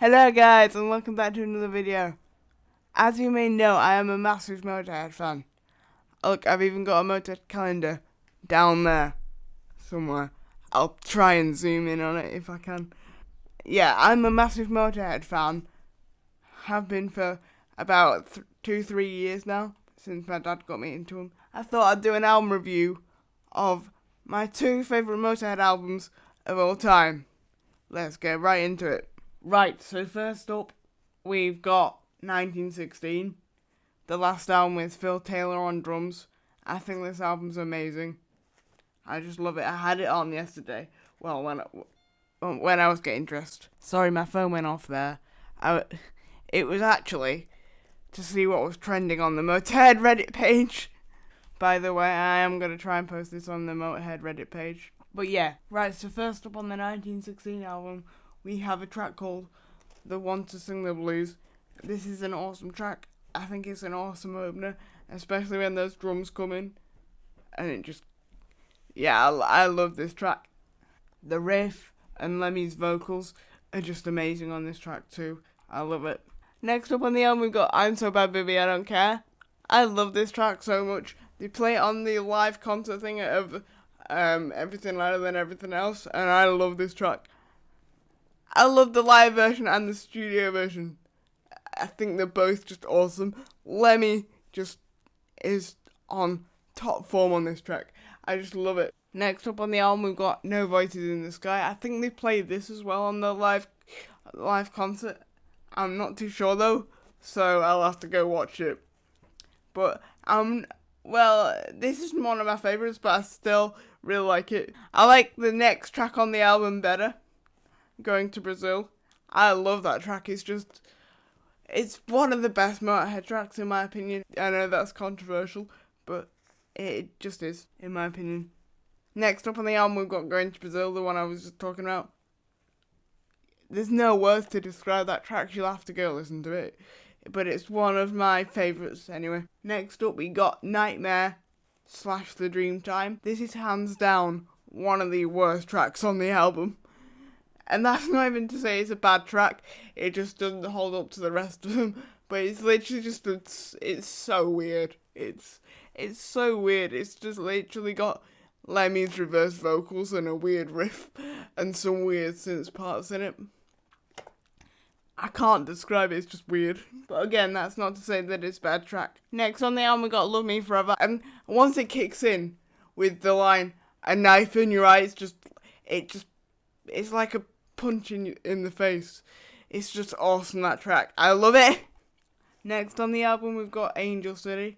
Hello guys and welcome back to another video. As you may know, I am a massive Motorhead fan. Look, I've even got a Motorhead calendar down there somewhere. I'll try and zoom in on it if I can. Yeah, I'm a massive Motorhead fan. Have been for about 2-3 years now, since my dad got me into them. I thought I'd do an album review of my 2 favourite Motorhead albums of all time. Let's get right into it. Right, so first up, we've got 1916, the last album with Phil Taylor on drums. I think this album's amazing. I just love it. I had it on yesterday. Well, when I was getting dressed. Sorry, my phone went off there. It was actually to see what was trending on the Motorhead Reddit page. By the way, I am going to try and post this on the Motorhead Reddit page. But yeah, right, so first up on the 1916 album, we have a track called The One to Sing the Blues. This is an awesome track. I think it's an awesome opener, especially when those drums come in. And it just, yeah, I love this track. The riff and Lemmy's vocals are just amazing on this track too. I love it. Next up on the album, we've got I'm So Bad Baby I Don't Care. I love this track so much. They play it on the live concert thing of Everything Louder Than Everything Else, and I love this track. I love the live version and the studio version. I think they're both just awesome. Lemmy just is on top form on this track. I just love it. Next up on the album, we've got No Voices in the Sky. I think they played this as well on the live concert. I'm not too sure though, so I'll have to go watch it. But well, this isn't one of my favourites, but I still really like it. I like the next track on the album better. Going to Brazil. I love that track. It's one of the best Motorhead tracks in my opinion. I know that's controversial, but it just is, in my opinion. Next up on the album, we've got Going to Brazil, the one I was just talking about. There's no words to describe that track. You'll have to go listen to it. But it's one of my favourites anyway. Next up, we got Nightmare / The Dreamtime. This is hands down one of the worst tracks on the album. And that's not even to say it's a bad track. It just doesn't hold up to the rest of them. But it's literally just, it's so weird. It's so weird. It's just literally got Lemmy's reverse vocals and a weird riff and some weird synth parts in it. I can't describe it, it's just weird. But again, that's not to say that it's a bad track. Next on the album, we got Love Me Forever. And once it kicks in with the line, a knife in your eye, it's like a punch in the face. It's just awesome, that track. I love it. Next on the album, we've got Angel City.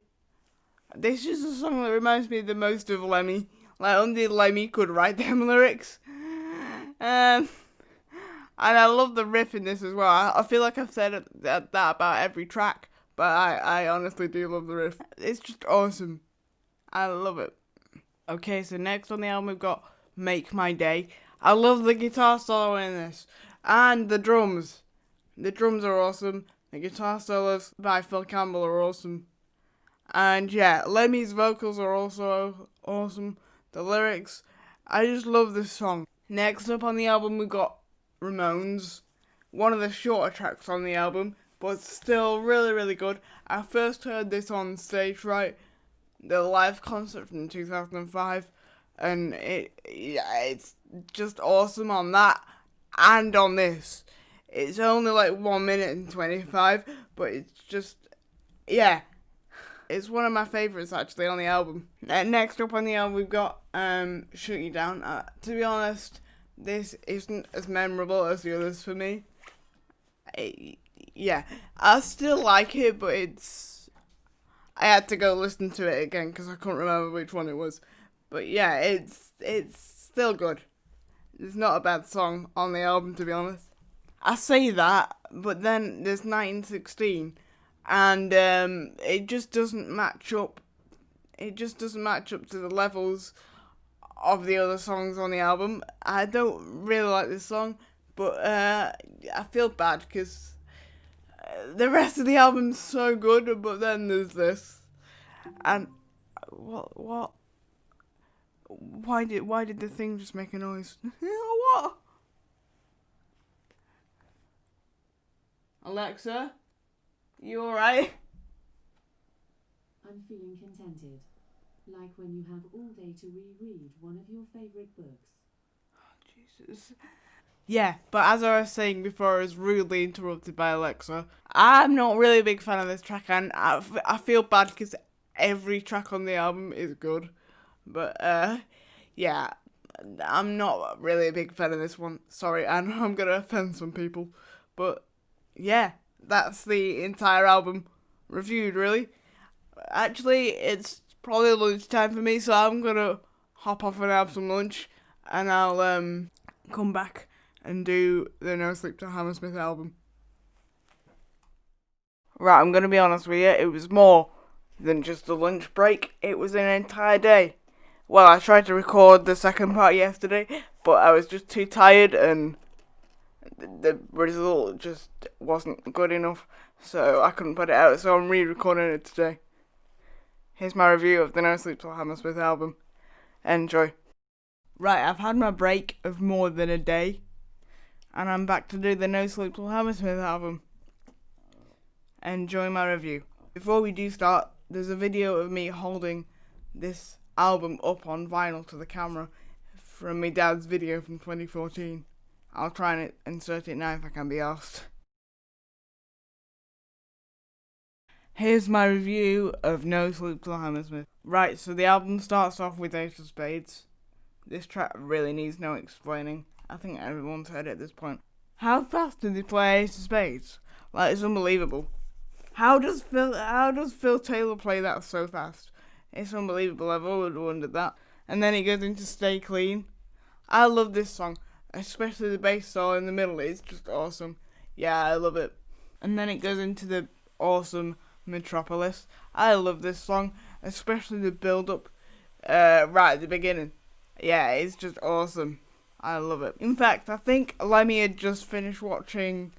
This is a song that reminds me the most of Lemmy. Like, only Lemmy could write them lyrics. And I love the riff in this as well. I feel like I've said that about every track, but I honestly do love the riff. It's just awesome. I love it. Okay, so next on the album, we've got Make My Day. I love the guitar solo in this. And the drums. The drums are awesome. The guitar solos by Phil Campbell are awesome. And yeah, Lemmy's vocals are also awesome. The lyrics. I just love this song. Next up on the album, we got Ramones. One of the shorter tracks on the album, but still really, really good. I first heard this on Stage Right, the live concert from 2005. And it's just awesome on that and on this. It's only like 1 minute and 25, but it's just, yeah. It's one of my favourites actually on the album. Next up on the album, we've got Shoot You Down. To be honest, this isn't as memorable as the others for me. Yeah, I still like it, but I had to go listen to it again because I couldn't remember which one it was. But yeah, it's still good. It's not a bad song on the album, to be honest. I say that, but then there's 1916, and it just doesn't match up. It just doesn't match up to the levels of the other songs on the album. I don't really like this song, but I feel bad because the rest of the album's so good, but then there's this. And what? Why did the thing just make a noise? What? Alexa, you alright? I'm feeling contented. Like when you have all day to reread one of your favourite books. Oh, Jesus. Yeah, but as I was saying before, I was rudely interrupted by Alexa. I'm not really a big fan of this track, and I feel bad because every track on the album is good. But, yeah, I'm not really a big fan of this one. Sorry, I know I'm going to offend some people. But, yeah, that's the entire album reviewed, really. Actually, it's probably lunchtime for me, so I'm going to hop off and have some lunch. And I'll come back and do the No Sleep Till Hammersmith album. Right, I'm going to be honest with you, it was more than just a lunch break. It was an entire day. Well, I tried to record the second part yesterday, but I was just too tired and the result just wasn't good enough, so I couldn't put it out, so I'm re-recording it today. Here's my review of the No Sleep Till Hammersmith album. Enjoy. Right, I've had my break of more than a day, and I'm back to do the No Sleep Till Hammersmith album. Enjoy my review. Before we do start, there's a video of me holding this album up on vinyl to the camera from my dad's video from 2014. I'll try and insert it now if I can be asked. Here's my review of No Sleep Till Hammersmith. Right, so the album starts off with Ace of Spades. This track really needs no explaining. I think everyone's heard it at this point. How fast did they play Ace of Spades? Like, it's unbelievable. How does Phil Taylor play that so fast? It's unbelievable. I've always wondered that. And then he goes into Stay Clean. I love this song, especially the bass solo in the middle. It's just awesome. Yeah, I love it. And then it goes into the awesome Metropolis. I love this song, especially the build-up right at the beginning. Yeah, it's just awesome. I love it. In fact, I think Lemmy had just finished watching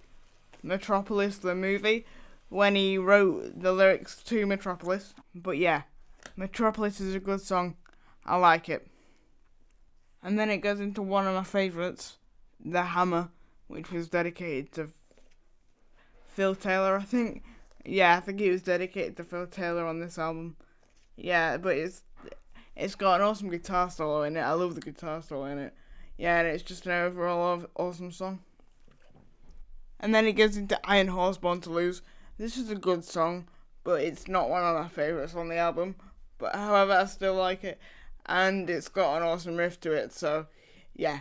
Metropolis, the movie, when he wrote the lyrics to Metropolis. But yeah, Metropolis is a good song. I like it. And then it goes into one of my favourites, The Hammer, which was dedicated to Phil Taylor, I think. Yeah, I think it was dedicated to Phil Taylor on this album. Yeah, but it's got an awesome guitar solo in it. I love the guitar solo in it. Yeah, and it's just an overall awesome song. And then it goes into Iron Horse, Born to Lose. This is a good song, but it's not one of my favourites on the album. But however, I still like it. And it's got an awesome riff to it, so yeah.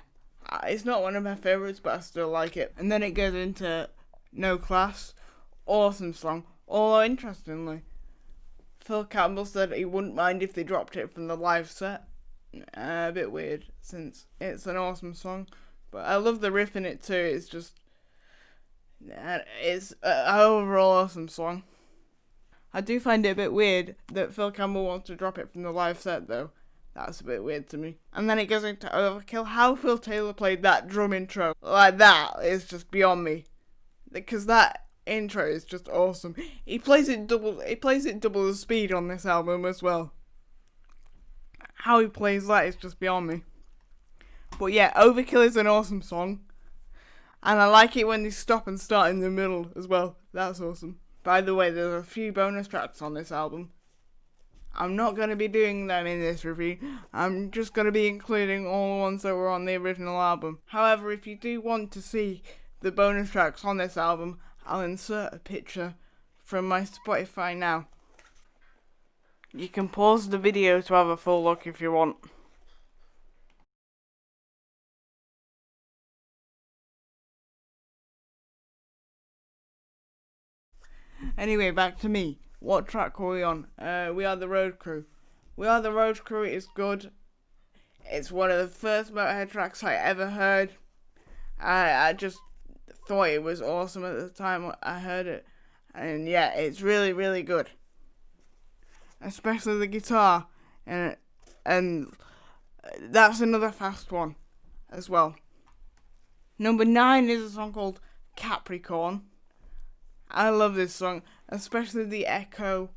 It's not one of my favourites, but I still like it. And then it goes into No Class. Awesome song. Although, interestingly, Phil Campbell said he wouldn't mind if they dropped it from the live set. A bit weird, since it's an awesome song. But I love the riff in it too. It's just... it's an overall awesome song. I do find it a bit weird that Phil Campbell wants to drop it from the live set, though. That's a bit weird to me. And then it goes into Overkill. How Phil Taylor played that drum intro like that is just beyond me. Because that intro is just awesome. He plays it double the speed on this album as well. How he plays that is just beyond me. But yeah, Overkill is an awesome song. And I like it when they stop and start in the middle as well. That's awesome. By the way, there's a few bonus tracks on this album. I'm not going to be doing them in this review. I'm just going to be including all the ones that were on the original album. However, if you do want to see the bonus tracks on this album, I'll insert a picture from my Spotify now. You can pause the video to have a full look if you want. Anyway, back to me. What track were we on? We Are the Road Crew. We Are the Road Crew is good. It's one of the first Motorhead tracks I ever heard. I just thought it was awesome at the time I heard it. And yeah, it's really, really good. Especially the guitar. And that's another fast one as well. Number 9 is a song called Capricorn. I love this song, especially the echo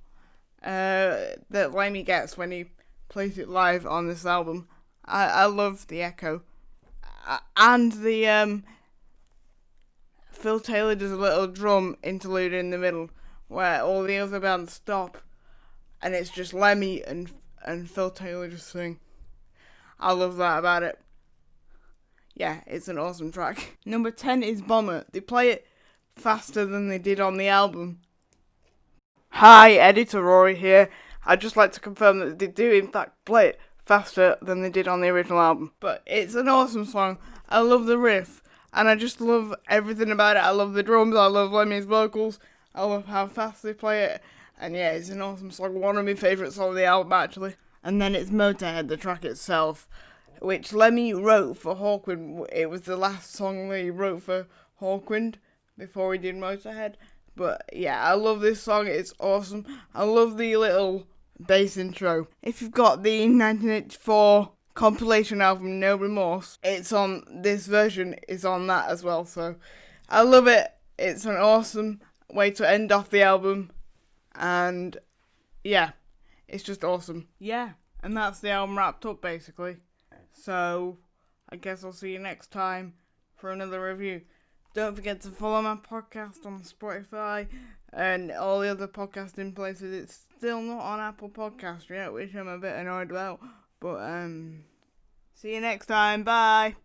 that Lemmy gets when he plays it live on this album. I love the echo. And the Phil Taylor does a little drum interlude in the middle where all the other bands stop and it's just Lemmy and Phil Taylor just sing. I love that about it. Yeah, it's an awesome track. Number 10 is Bomber. They play it faster than they did on the album. Hi, Editor Rory here. I'd just like to confirm that they do in fact play it faster than they did on the original album. But it's an awesome song. I love the riff. And I just love everything about it. I love the drums. I love Lemmy's vocals. I love how fast they play it. And yeah, it's an awesome song. One of my favourites on the album, actually. And then it's Motorhead, the track itself, which Lemmy wrote for Hawkwind. It was the last song that he wrote for Hawkwind before he did Motorhead. But yeah, I love this song. It's awesome. I love the little bass intro. If you've got the 1984 compilation album No Remorse, it's on, this version is on that as well, so I love it. It's an awesome way to end off the album, and yeah, it's just awesome. Yeah, and that's the album wrapped up basically, so I guess I'll see you next time for another review. Don't forget to follow my podcast on Spotify and all the other podcasting places. It's still not on Apple Podcast yet, which I'm a bit annoyed about. But, see you next time. Bye.